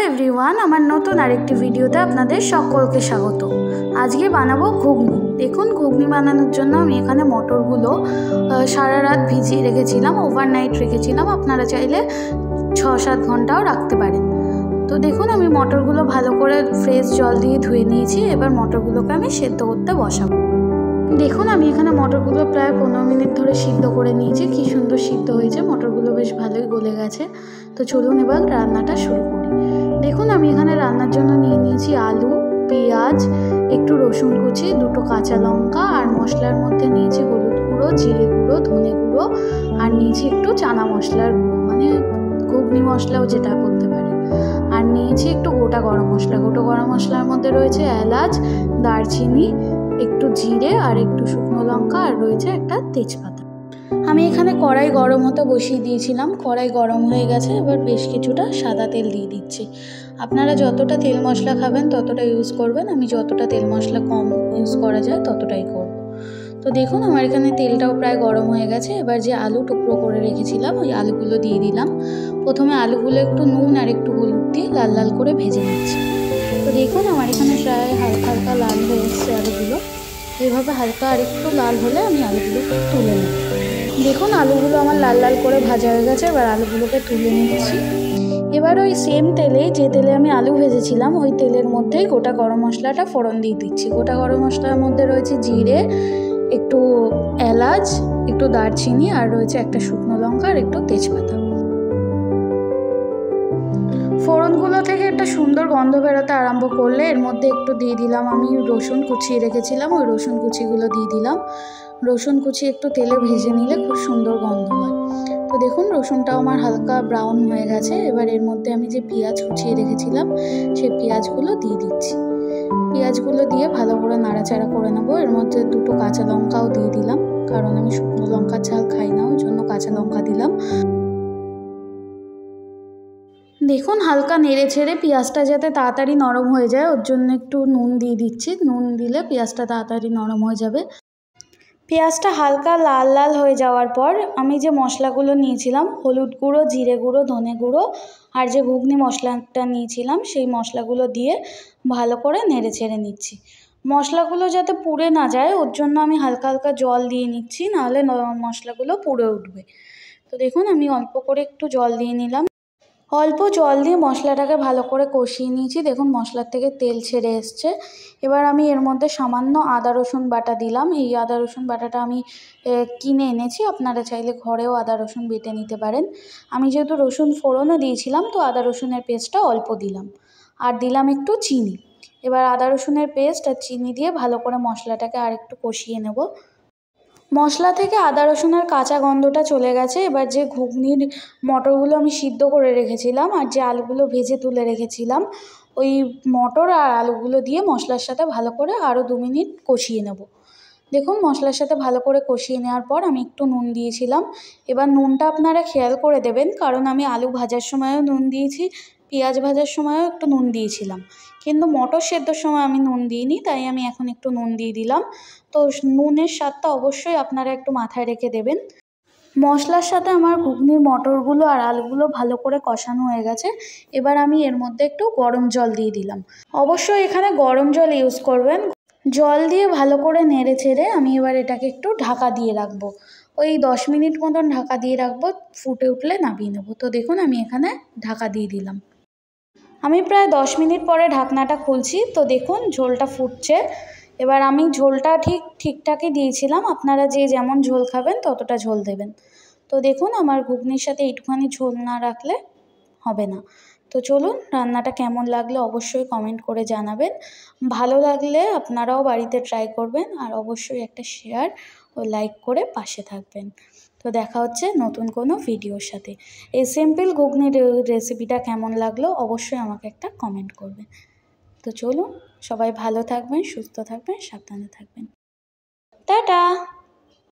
Everyone, আমার নতুন আরেকটি ভিডিওতে আপনাদের সকলকে স্বাগত। আজকে বানাবো ঘুগনি। দেখুন, ঘুগনি বানানোর জন্য আমি এখানে মটরগুলো সারা রাত ভিজিয়ে রেখেছিলাম, ওভারনাইট রেখেছিলাম। আপনারা চাইলে 6-7 ঘন্টাও রাখতে পারেন। তো দেখুন, আমি মটরগুলো ভালো করে ফ্রেশ জল দিয়ে ধুয়ে নিয়েছি। এবার মটরগুলোকে আমি সেদ্ধ করতে বসাবো। দেখুন, আমি এখানে মটরগুলো প্রায় 15 মিনিট ধরে সিদ্ধ করে নিয়েছি। কি সুন্দর সিদ্ধ হয়েছে, মটরগুলো বেশ ভালোই গলে গেছে। তো চলুন এবার রান্নাটা শুরু করি। দেখুন, আমি এখানে রান্নার জন্য নিয়ে নিয়েছি আলু, পেঁয়াজ, একটু রসুন কুচি, 2টো কাঁচা লঙ্কা, আর মশলার মধ্যে নিয়েছি হলুদ গুঁড়ো, জিরে গুঁড়ো, ধনে গুঁড়ো, আর নিয়েছি একটু চানা মশলার গুঁড়ো, মানে ঘুগনি মশলাও যেটা বলতে পারে। আর নিয়েছি একটু গোটা গরম মশলা। গোটা গরম মশলার মধ্যে রয়েছে এলাচ, দারচিনি, একটু জিরে, আর একটু শুকনো লঙ্কা, আর রয়েছে একটা তেজপাতা। আমি এখানে কড়াই গরম হতে বসিয়ে দিয়েছিলাম। কড়াই গরম হয়ে গেছে। এবার বেশ কিছুটা সাদা তেল দিয়ে দিচ্ছি। আপনারা যতটা তেল মশলা খাবেন ততটা ইউজ করবেন। আমি যতটা তেল মশলা কম ইউজ করা যায় ততটাই করব। তো দেখুন, আমার এখানে তেলটাও প্রায় গরম হয়ে গেছে। এবার যে আলু টুকরো করে রেখেছিলাম ওই আলুগুলো দিয়ে দিলাম। প্রথমে আলুগুলো একটু নুন আর একটু হলুদ দিয়ে লাল লাল করে ভেজে নিচ্ছি। তো দেখুন, আমার এখানে প্রায় হালকা হালকা লাল হয়ে এসছে আলুগুলো। এভাবে হালকা আর একটু লাল হলে আমি আলুগুলো তুলে নেব। দেখুন, আলুগুলো আমার লাল লাল করে ভাজা হয়ে গেছে। এবার আলুগুলোকে তুলে নিচ্ছি। এবার ওই সেম তেলে, যে তেলে আমি আলু ভেজেছিলাম ওই তেলের মধ্যেই গোটা গরম মশলাটা ফোড়ন দিয়ে দিচ্ছি। গোটা গরম মশলার মধ্যে রয়েছে জিরে, একটু এলাচ, একটু দারচিনি, আর রয়েছে একটা শুকনো লঙ্কা আর একটু তেজপাতা। ফোড়নগুলো থেকে একটা সুন্দর গন্ধ বেরোতে আরম্ভ করলে এর মধ্যে একটু দিয়ে দিলাম আমি রসুন কুচিয়ে রেখেছিলাম, ওই রসুন কুচিগুলো দিয়ে দিলাম। রসুন কুচি একটু তেলে ভেজে নিলে খুব সুন্দর গন্ধ হয়। তো দেখুন, রসুনটাও আমার হালকা ব্রাউন হয়ে গেছে। এবার এর মধ্যে আমি যে পেঁয়াজ কুচিয়ে রেখেছিলাম সেই পেঁয়াজগুলো দিয়ে দিচ্ছি। পেঁয়াজগুলো দিয়ে ভালো করে নাড়াচাড়া করে নেবো। এর মধ্যে 2টো কাঁচা লঙ্কাও দিয়ে দিলাম, কারণ আমি শুকনো লঙ্কার ঝাল খাই না, ওই জন্য কাঁচা লঙ্কা দিলাম। দেখুন, হালকা নেড়ে ছেড়ে পেঁয়াজটা যাতে তাড়াতাড়ি নরম হয়ে যায় ওর জন্য একটু নুন দিয়ে দিচ্ছি। নুন দিলে পেঁয়াজটা তাড়াতাড়ি নরম হয়ে যাবে। পেঁয়াজটা হালকা লাল লাল হয়ে যাওয়ার পর আমি যে মশলাগুলো নিয়েছিলাম, হলুদ গুঁড়ো, জিরে গুঁড়ো, ধনে গুঁড়ো, আর যে ঘুগনি মশলাটা নিয়েছিলাম সেই মশলাগুলো দিয়ে ভালো করে নেড়ে ছেড়ে নিচ্ছি। মশলাগুলো যাতে পুড়ে না যায় ওর জন্য আমি হালকা হালকা জল দিয়ে নিচ্ছি, নাহলে মশলাগুলো পুড়ে উঠবে। তো দেখুন, আমি অল্প করে একটু জল দিয়ে নিলাম। অল্প জল দিয়ে মশলাটাকে ভালো করে কষিয়ে নিয়েছি। দেখুন, মশলার থেকে তেল ছেড়ে এসছে। এবার আমি এর মধ্যে সামান্য আদা রসুন বাটা দিলাম। এই আদা রসুন বাটাটা আমি কিনে এনেছি, আপনারা চাইলে ঘরেও আদা রসুন বেটে নিতে পারেন। আমি যেহেতু রসুন ফোড়নও দিয়েছিলাম তো আদা রসুনের পেস্টটা অল্প দিলাম, আর দিলাম একটু চিনি। এবার আদা রসুনের পেস্ট আর চিনি দিয়ে ভালো করে মশলাটাকে আর একটু কষিয়ে নেব। মশলা থেকে আদা রসুনের কাঁচা গন্ধটা চলে গেছে। এবার যে ঘুগনির মটরগুলো আমি সিদ্ধ করে রেখেছিলাম আর যে আলুগুলো ভেজে তুলে রেখেছিলাম ওই মটর আর আলুগুলো দিয়ে মশলার সাথে ভালো করে আরও 2 মিনিট কষিয়ে নেব। দেখুন, মশলার সাথে ভালো করে কষিয়ে নেওয়ার পর আমি একটু নুন দিয়েছিলাম। এবার নুনটা আপনারা খেয়াল করে দেবেন, কারণ আমি আলু ভাজার সময়ও নুন দিয়েছি, পেঁয়াজ ভাজার সময়ও একটু নুন দিয়েছিলাম, কিন্তু মটর সেদ্ধর সময় আমি নুন দিইনি, তাই আমি এখন একটু নুন দিয়ে দিলাম। তো নুনের স্বাদটা অবশ্যই আপনারা একটু মাথায় রেখে দেবেন। মশলার সাথে আমার ঘুগনির মটরগুলো আর আলুগুলো ভালো করে কষানো হয়ে গেছে। এবার আমি এর মধ্যে একটু গরম জল দিয়ে দিলাম। অবশ্যই এখানে গরম জল ইউজ করবেন। জল দিয়ে ভালো করে নেড়ে ছেড়ে আমি এবার এটাকে একটু ঢাকা দিয়ে রাখবো। ওই 10 মিনিট মতন ঢাকা দিয়ে রাখবো, ফুটে উঠলে নামিয়ে নেবো। তো দেখুন, আমি এখানে ঢাকা দিয়ে দিলাম। আমি প্রায় 10 মিনিট পরে ঢাকনাটা খুলছি। তো দেখুন, ঝোলটা ফুটছে। এবার আমি ঝোলটা ঠিকঠাকই দিয়েছিলাম, আপনারা যে যেমন ঝোল খাবেন ততটা ঝোল দেবেন। তো দেখুন, আমার ঘুগনির সাথে একটুখানি ঝোল না রাখলে হবে না। তো চলুন, রান্নাটা কেমন লাগলো অবশ্যই কমেন্ট করে জানাবেন। ভালো লাগলে আপনারাও বাড়িতে ট্রাই করবেন, আর অবশ্যই একটা শেয়ার ও লাইক করে পাশে থাকবেন। তো দেখা হচ্ছে নতুন কোনো ভিডিওর সাথে। এই সিম্পল ঘুগনির রেসিপিটা কেমন লাগলো অবশ্যই আমাকে একটা কমেন্ট করবেন। তো চলুন, সবাই ভালো থাকবেন, সুস্থ থাকবেন, সাবধানে থাকবেন। টাটা।